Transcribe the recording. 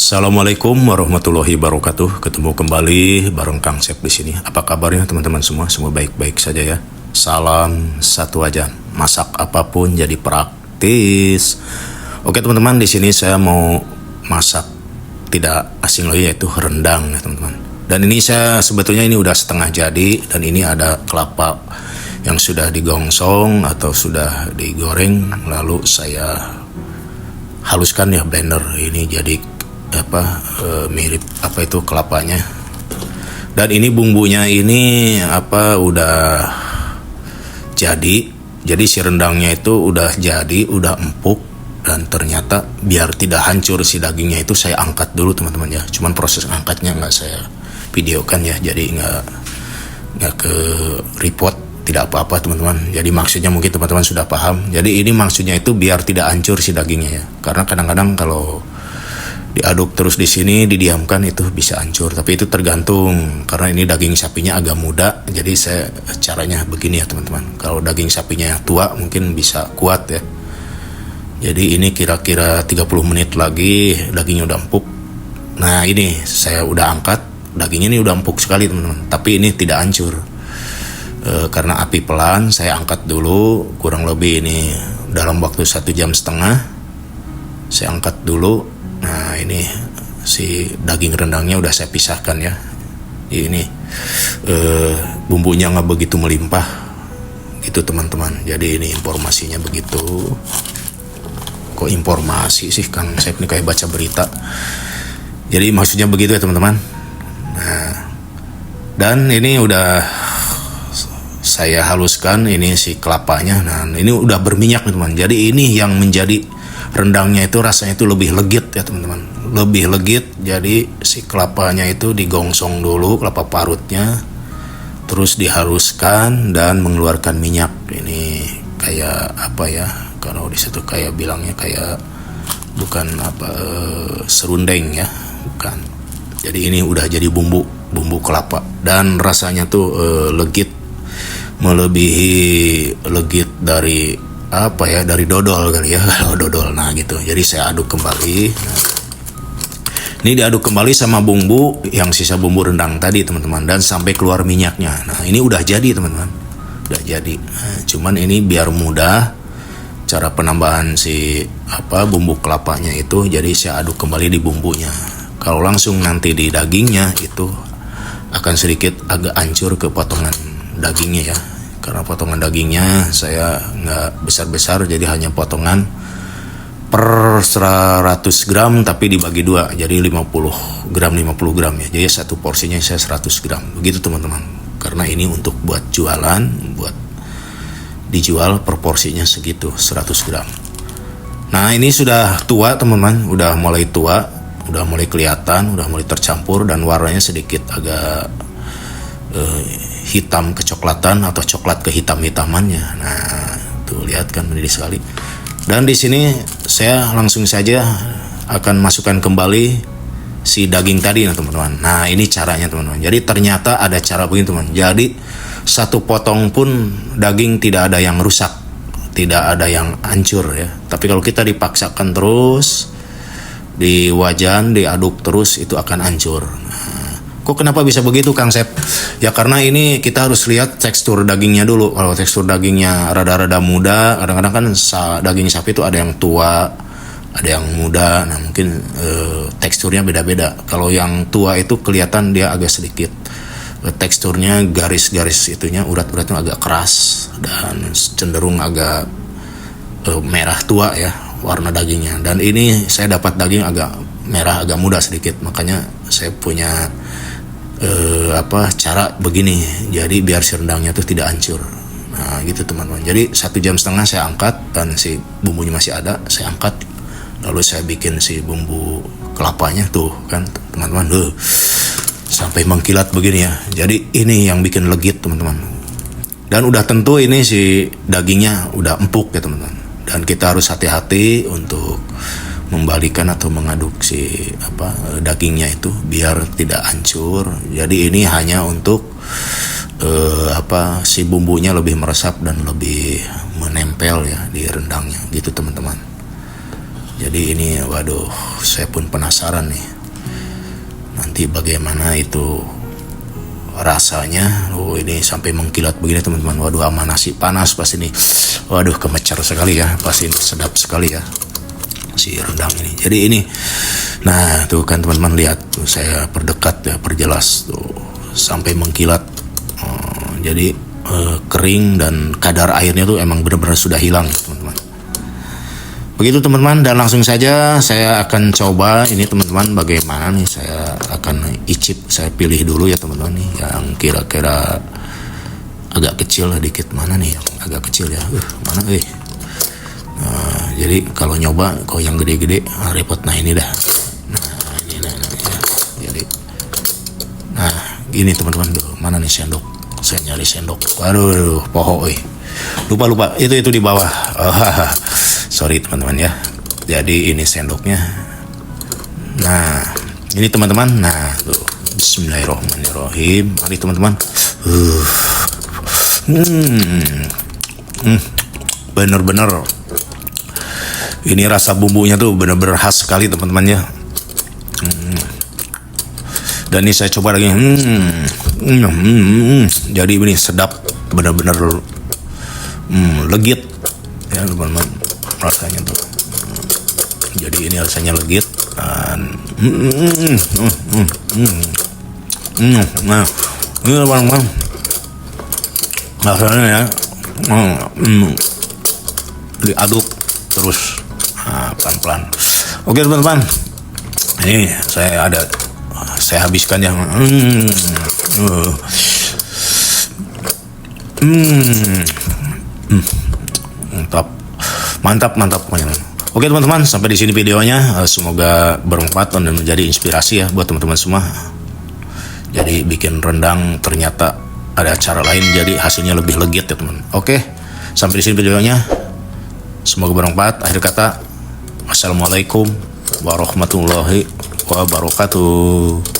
Assalamualaikum warahmatullahi wabarakatuh. Ketemu kembali bareng Kang Sep di sini. Apa kabarnya teman-teman semua? Semua baik-baik saja ya. Salam satu aja. Masak apapun jadi praktis. Oke teman-teman, di sini saya mau masak tidak asing lagi, yaitu rendang ya teman-teman. Dan ini saya sebetulnya ini udah setengah jadi, dan ini ada kelapa yang sudah digongsong atau sudah digoreng, lalu saya haluskan ya blender ini jadi mirip itu kelapanya. Dan ini bumbunya ini udah jadi si rendangnya itu udah jadi, udah empuk. Dan ternyata biar tidak hancur si dagingnya itu saya angkat dulu teman-teman ya. Cuman proses angkatnya nggak saya videokan ya, jadi nggak ke report, tidak apa-apa teman-teman. Jadi maksudnya mungkin teman-teman sudah paham. Jadi ini maksudnya itu biar tidak hancur si dagingnya ya. Karena kadang-kadang kalau diaduk terus di sini didiamkan itu bisa hancur, tapi itu tergantung karena ini daging sapinya agak muda. Jadi saya caranya begini ya teman-teman. Kalau daging sapinya yang tua mungkin bisa kuat ya. Jadi ini kira-kira 30 menit lagi dagingnya udah empuk. Nah ini saya udah angkat, dagingnya ini udah empuk sekali teman-teman, tapi ini tidak hancur karena api pelan. Saya angkat dulu, kurang lebih ini dalam waktu 1,5 jam saya angkat dulu. Nah ini si daging rendangnya udah saya pisahkan ya. Ini bumbunya nggak begitu melimpah gitu teman-teman. Jadi ini informasinya begitu. Kok informasi sih Kang saya ini kayak baca berita. Jadi maksudnya begitu ya teman-teman. Nah, dan ini udah saya haluskan ini si kelapanya. Nah ini udah berminyak teman-teman. Jadi ini yang menjadi rendangnya itu rasanya itu lebih legit ya teman-teman, lebih legit. Jadi si kelapanya itu digongsong dulu, kelapa parutnya, terus dihaluskan dan mengeluarkan minyak. Ini kayak apa ya, kalau di situ kayak bilangnya kayak bukan serundeng ya, bukan. Jadi ini udah jadi bumbu kelapa dan rasanya tuh legit, melebihi legit dari dari dodol kali ya, kalau dodol. Nah gitu. Jadi saya aduk kembali. Nah, ini diaduk kembali sama bumbu yang sisa bumbu rendang tadi teman-teman, dan sampai keluar minyaknya. Nah ini udah jadi teman-teman, udah jadi. Nah, cuman ini biar mudah cara penambahan si bumbu kelapanya itu, jadi saya aduk kembali di bumbunya. Kalau langsung nanti di dagingnya itu akan sedikit agak hancur ke potongan dagingnya ya. Karena potongan dagingnya saya nggak besar-besar, jadi hanya potongan per 100 gram tapi dibagi dua, jadi 50 gram ya. Jadi satu porsinya saya 100 gram begitu teman-teman. Karena ini untuk buat jualan, buat dijual per porsinya segitu 100 gram. Nah ini sudah tua teman-teman, udah mulai tua, udah mulai kelihatan, udah mulai tercampur dan warnanya sedikit agak hitam kecoklatan atau coklat kehitam-hitamannya. Nah, tuh lihat kan mendidih sekali. Dan di sini saya langsung saja akan masukkan kembali si daging tadi nah teman-teman. Nah, ini caranya teman-teman. Jadi ternyata ada cara begini teman. Jadi satu potong pun daging tidak ada yang rusak, tidak ada yang hancur ya. Tapi kalau kita dipaksakan terus di wajan, diaduk terus, itu akan hancur. Kok kenapa bisa begitu Kang Sep? Ya karena ini kita harus lihat tekstur dagingnya dulu. Kalau tekstur dagingnya rada-rada muda, kadang-kadang kan daging sapi itu ada yang tua, ada yang muda. Nah mungkin teksturnya beda-beda. Kalau yang tua itu kelihatan dia agak sedikit teksturnya garis-garis itunya, urat-uratnya agak keras dan cenderung agak merah tua ya warna dagingnya. Dan ini saya dapat daging agak merah, agak muda sedikit. Makanya saya punya cara begini, jadi biar si rendangnya tuh tidak hancur. Nah gitu teman-teman. Jadi 1,5 jam saya angkat dan si bumbunya masih ada, saya angkat, lalu saya bikin si bumbu kelapanya tuh kan teman-teman, sampai mengkilat begini ya. Jadi ini yang bikin legit teman-teman. Dan udah tentu ini si dagingnya udah empuk ya teman-teman. Dan kita harus hati-hati untuk membalikan atau mengaduk si dagingnya itu biar tidak hancur. Jadi ini hanya untuk si bumbunya lebih meresap dan lebih menempel ya di rendangnya gitu teman-teman. Jadi ini waduh, saya pun penasaran nih. nanti bagaimana itu rasanya. Ini sampai mengkilat begini teman-teman. Waduh, sama nasi panas pasti ini, waduh kemecer sekali ya, pasti ini sedap sekali ya si rendang ini. Jadi ini, nah tuh kan teman-teman lihat tuh, saya perdekat ya, perjelas tuh sampai mengkilat. Jadi kering dan kadar airnya tuh emang benar-benar sudah hilang teman-teman. Begitu teman-teman, dan langsung saja saya akan coba ini teman-teman, bagaimana nih saya akan icip. Saya pilih dulu ya teman-teman nih yang kira-kira agak kecil dikit. Mana nih yang agak kecil ya, mana jadi kalau nyoba kalau yang gede-gede repot. Nah ini dah, nah ini ya. Jadi nah gini teman-teman, mana nih sendok, saya nyari sendok. Waduh poho lupa itu di bawah. Sorry teman-teman ya. Jadi ini sendoknya. Nah ini teman-teman, nah tuh, bismillahirrahmanirrahim. Mari teman-teman. Bener-bener ini rasa bumbunya tuh bener-bener khas sekali teman-teman ya. Dan ini saya coba lagi. Jadi ini sedap, bener-bener legit ya teman-teman rasanya tuh. Jadi ini rasanya legit dan nah ini teman-teman rasanya ya, diaduk terus pelan-pelan. Oke teman-teman, ini saya habiskan ya. Mantap pokoknya. Oke teman-teman, sampai di sini videonya. Semoga bermanfaat dan menjadi inspirasi ya buat teman-teman semua. Jadi bikin rendang ternyata ada cara lain, jadi hasilnya lebih legit ya teman. Oke, sampai di sini videonya. Semoga bermanfaat. Akhir kata, wassalamualaikum warahmatullahi wabarakatuh.